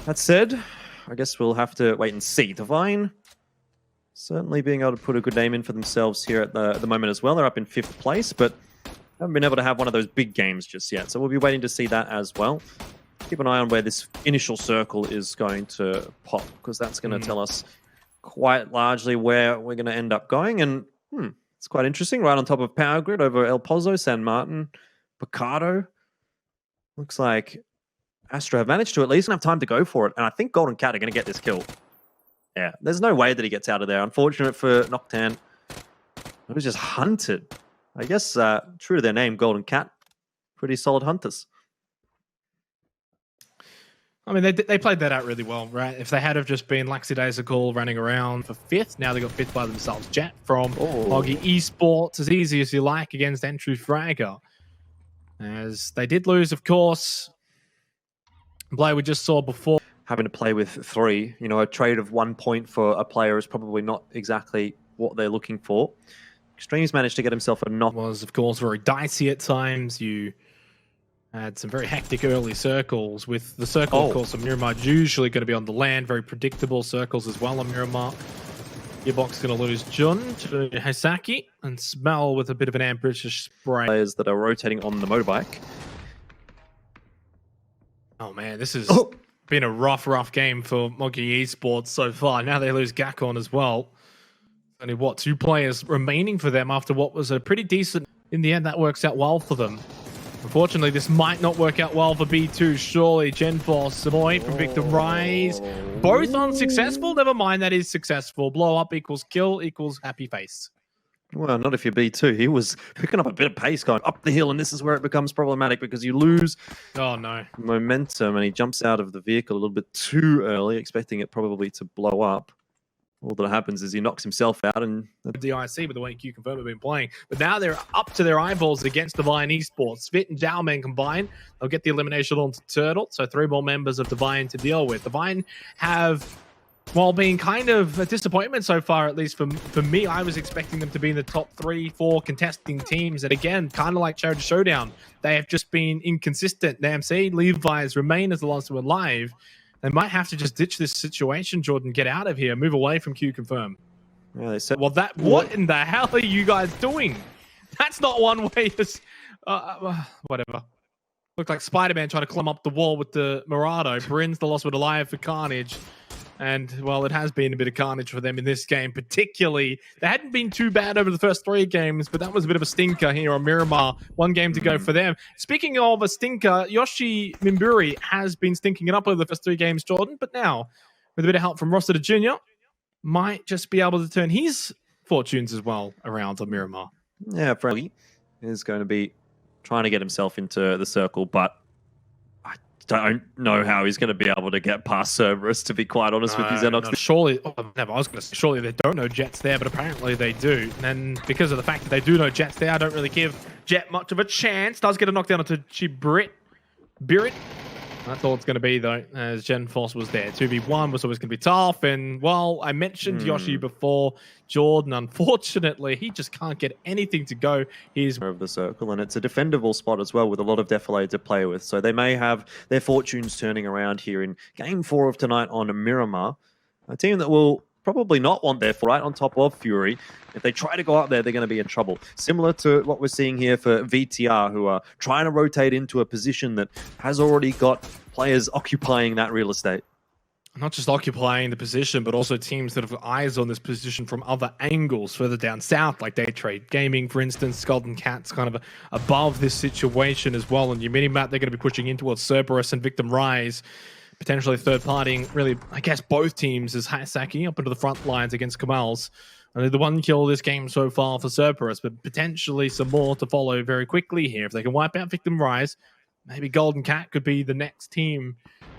That said, I guess we'll have to wait and see. Divine certainly being able to put a good name in for themselves here at the moment as well. They're up in 5th place, but haven't been able to have one of those big games just yet. So we'll be waiting to see that as well. Keep an eye on where this initial circle is going to pop, because that's going to tell us quite largely where we're going to end up going. And it's quite interesting. Right on top of Power Grid over El Pozo, San Martin, Picardo. Looks like Astra have managed to at least have time to go for it. And I think Golden Cat are going to get this kill. Yeah, there's no way that he gets out of there. Unfortunate for Noctan. He was just hunted. I guess, true to their name, Golden Cat, pretty solid hunters. I mean, they played that out really well, right? If they had have just been lackadaisical running around for 5th, now they got 5th by themselves. Jet from Moggy Esports, as easy as you like against Entry Fragger. As they did lose, of course. Play we just saw before. Having to play with 3, you know, a trade of 1 point for a player is probably not exactly what they're looking for. Extremes managed to get himself a knock. Was, of course, very dicey at times. You had some very hectic early circles with the circle, of course, of Miramar usually going to be on the land. Very predictable circles as well on Miramar. Gearbox going to lose Jun to Hisaki and Smell with a bit of an ambitious spray. Players that are rotating on the motorbike. Oh, man, this has been a rough game for Moggy Esports so far. Now they lose Gakon as well. Only, what, 2 players remaining for them after what was a pretty decent... In the end, that works out well for them. Unfortunately, this might not work out well for B2. Surely, Genforce, Samoy from Victim Rise. Both unsuccessful. Never mind, that is successful. Blow up equals kill equals happy face. Well, not if you're B2. He was picking up a bit of pace going up the hill, and this is where it becomes problematic because you lose momentum, and he jumps out of the vehicle a little bit too early, expecting it probably to blow up. All that happens is he knocks himself out. And the IC with the way Q Confirm have been playing. But now they're up to their eyeballs against Divine Esports. Spit and Jowman combined. They'll get the elimination onto Turtle. So 3 more members of Divine to deal with. Divine have, while being kind of a disappointment so far, at least for me, I was expecting them to be in the top 3-4 contesting teams. And again, kind of like Charity Showdown, they have just been inconsistent. NAMC, Levi's remain as the last one alive. They might have to just ditch this situation, Jordan, get out of here, move away from Q Confirm. Yeah, they said, well, what in the hell are you guys doing? That's not one way to... whatever. Looked like Spider-Man trying to climb up the wall with the Murado. Bryn's the loss with alive for Carnage. And, well, it has been a bit of carnage for them in this game, particularly. They hadn't been too bad over the first 3 games, but that was a bit of a stinker here on Miramar. 1 game to go for them. Speaking of a stinker, Yoshi Mimburi has been stinking it up over the first 3 games, Jordan, but now, with a bit of help from Rossiter Jr., might just be able to turn his fortunes as well around on Miramar. Yeah, Friendly is going to be trying to get himself into the circle, but don't know how he's going to be able to get past Cerberus, to be quite honest with you, Xenox. Surely, I was going to say, surely they don't know Jet's there, but apparently they do. And because of the fact that they do know Jet's there, I don't really give Jet much of a chance. Does get a knockdown onto Birit. That's all it's going to be, though, as Genforce was there. 2v1 was always going to be tough. And, well, I mentioned Yoshi before. Jordan, unfortunately, he just can't get anything to go. He's of the circle, and it's a defendable spot as well with a lot of Defilade to play with. So they may have their fortunes turning around here in Game 4 of tonight on Miramar. A team that will probably not want their right on top of Fury. If they try to go up there, they're going to be in trouble. Similar to what we're seeing here for VTR, who are trying to rotate into a position that has already got players occupying that real estate. Not just occupying the position, but also teams that have eyes on this position from other angles further down south, like Day Trade Gaming, for instance. Golden Cat's kind of above this situation as well. On your mini-map, they're going to be pushing in towards Cerberus and Victim Rise. Potentially third-partying, really, I guess, both teams as Hisaki up into the front lines against Kamals. Only the 1 kill this game so far for Cerberus, but potentially some more to follow very quickly here. If they can wipe out Victim Rise, maybe Golden Cat could be the next team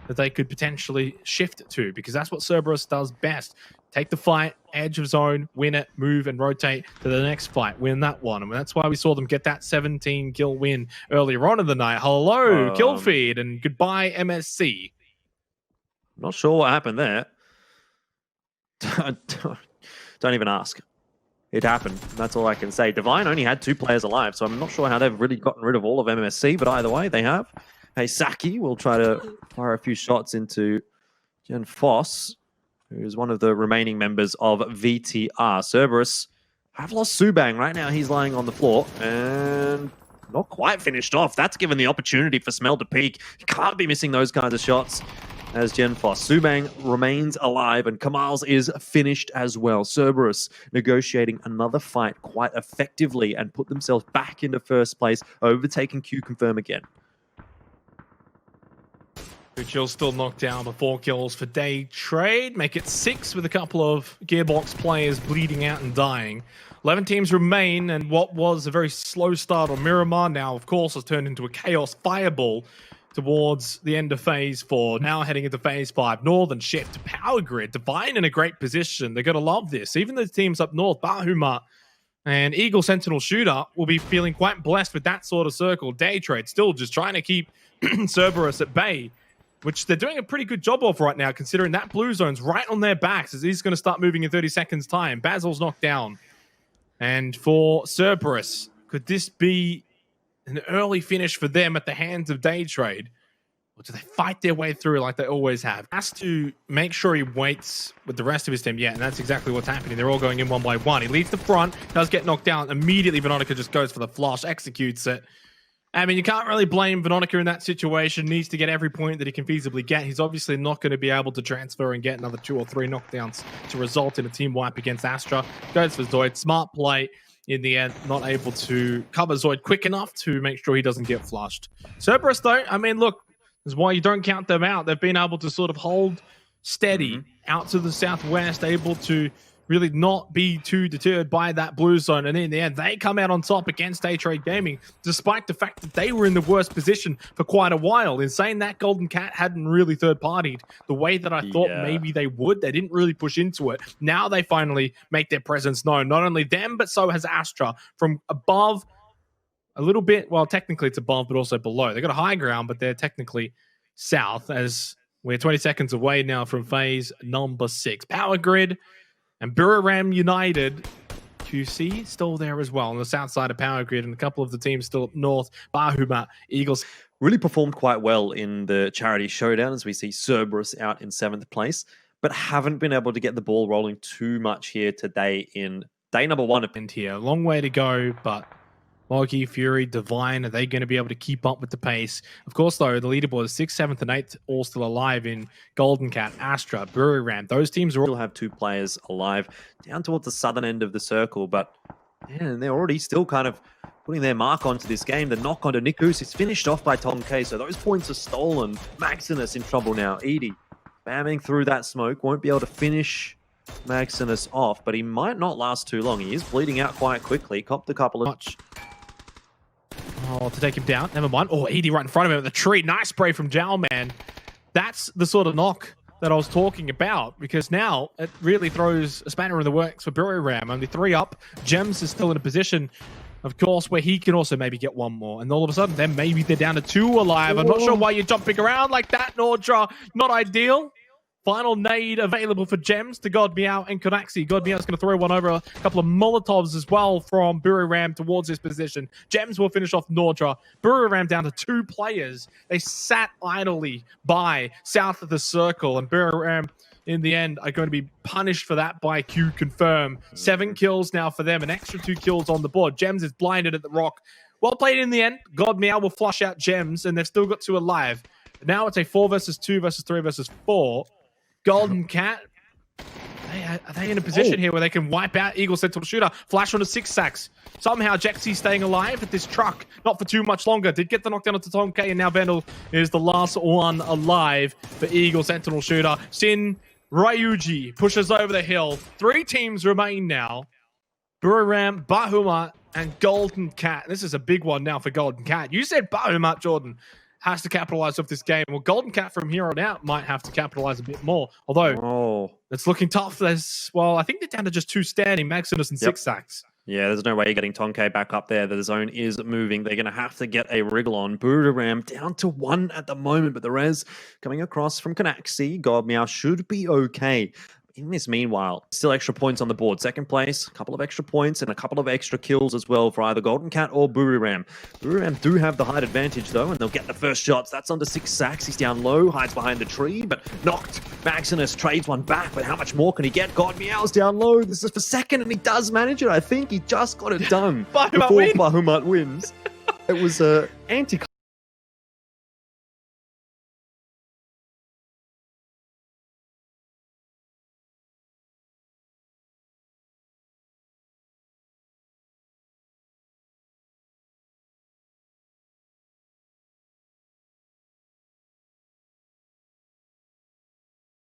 that they could potentially shift to, because that's what Cerberus does best. Take the fight, edge of zone, win it, move and rotate to the next fight, win that one. And that's why we saw them get that 17 kill win earlier on in the night. Hello, kill feed, and goodbye, MSC. Not sure what happened there. Don't even ask. It happened. That's all I can say. Divine only had 2 players alive, so I'm not sure how they've really gotten rid of all of MSC, but either way, they have. Hey, Saki will try to fire a few shots into Jen Foss, who's one of the remaining members of VTR. Cerberus have lost Subang. Right now he's lying on the floor and not quite finished off. That's given the opportunity for Smell to peek. You can't be missing those kinds of shots as Gen Foss. Subang remains alive and Kamal's is finished as well. Cerberus negotiating another fight quite effectively and put themselves back into first place, overtaking Q Confirm again. Chill still knocked down, but 4 kills for Day Trade. Make it 6 with a couple of Gearbox players bleeding out and dying. 11 teams remain, and what was a very slow start on Miramar now, of course, has turned into a chaos fireball towards the end of Phase 4. Now heading into Phase 5. Northern shift to Power Grid. Divine in a great position. They're going to love this. Even the teams up north, Bahuma and Eagle Sentinel Shooter, will be feeling quite blessed with that sort of circle. Day Trade still just trying to keep Cerberus at bay, which they're doing a pretty good job of right now, considering that blue zone's right on their backs as he's going to start moving in 30 seconds' time. Basil's knocked down. And for Cerberus, could this be an early finish for them at the hands of Day Trade? Or do they fight their way through like they always have? Has to make sure he waits with the rest of his team. Yeah, and that's exactly what's happening. They're all going in one by one. He leads the front, does get knocked down. Immediately, Veronica just goes for the flush, executes it. I mean, you can't really blame Veronica in that situation. Needs to get every point that he can feasibly get. He's obviously not going to be able to transfer and get another 2 or 3 knockdowns to result in a team wipe against Astra. Goes for Zoid. Smart play in the end. Not able to cover Zoid quick enough to make sure he doesn't get flushed. Cerberus, though, I mean, look, this is why you don't count them out. They've been able to sort of hold steady out to the southwest, able to really not be too deterred by that blue zone. And in the end, they come out on top against Day Trade Gaming, despite the fact that they were in the worst position for quite a while. In saying that, Golden Cat hadn't really third-partied the way that I thought maybe they would. They didn't really push into it. Now they finally make their presence known. Not only them, but so has Astra. From above a little bit, well, technically it's above, but also below. They've got a high ground, but they're technically south, as we're 20 seconds away now from phase number 6. Power Grid and Buriram United, QC, still there as well on the south side of Power Grid, and a couple of the teams still up north. Bahuma, Eagles. Really performed quite well in the charity showdown as we see Cerberus out in 7th place, but haven't been able to get the ball rolling too much here today in day number 1. And here, a long way to go, but Loki, Fury, Divine, are they going to be able to keep up with the pace? Of course, though, the leaderboard is 6th, 7th, and 8th, all still alive in Golden Cat, Astra, Buriram. Those teams are all still have 2 players alive down towards the southern end of the circle, but man, they're already still kind of putting their mark onto this game. The knock onto Nikus is finished off by Tom K, so those points are stolen. Maximus in trouble now. Edie spamming through that smoke, won't be able to finish Maximus off, but he might not last too long. He is bleeding out quite quickly. Copped a couple of... Oh, to take him down. Never mind. Oh, Edie right in front of him at the tree. Nice spray from Jowman. That's the sort of knock that I was talking about, because now it really throws a spanner in the works for Buriram. Only 3 up. Gems is still in a position, of course, where he can also maybe get 1 more. And all of a sudden, then maybe they're down to 2 alive. I'm not sure why you're jumping around like that, Nordra. Not ideal. Final nade available for Gems to God Meow and Konaxi. God Meow's going to throw one over, a couple of Molotovs as well from Buriram towards his position. Gems will finish off Nordra. Buriram down to 2 players. They sat idly by south of the circle, and Buriram in the end are going to be punished for that by Q Confirm. 7 kills now for them, an extra 2 kills on the board. Gems is blinded at the rock. Well played in the end. God Meow will flush out Gems, and they've still got 2 alive. Now it's a 4 versus 2 versus 3 versus 4. Golden Cat, are they in a position here where they can wipe out Eagle Sentinel Shooter? Flash on a 6 sacks. Somehow Jexy staying alive at this truck. Not for too much longer. Did get the knockdown onto Tom K, and now Vandal is the last one alive for Eagle Sentinel Shooter. Sin Ryuji pushes over the hill. 3 teams remain now. Buriram, Bahuma, and Golden Cat. This is a big one now for Golden Cat. You said Bahuma, Jordan, has to capitalize off this game. Well, Golden Cat from here on out might have to capitalize a bit more. Although, it's looking tough. There's, well, I think they're down to just 2 standing, Maximus and 6 sacks. Yeah, there's no way you're getting Tonke back up there. The zone is moving. They're going to have to get a wriggle on. Buriram down to 1 at the moment, but the res coming across from Konaxi. God Meow should be okay. in this meanwhile, still extra points on the board. Second place, a couple of extra points and a couple of extra kills as well for either Golden Cat or Buriram. Buriram do have the height advantage though, and they'll get the first shots. That's under 6 sacks. He's down low, hides behind the tree, but knocked. Maximus trades one back, but how much more can he get? God Meow's down low. This is for second, and he does manage it. I think he just got it done Bahamut before wins. Bahamut wins. It was anti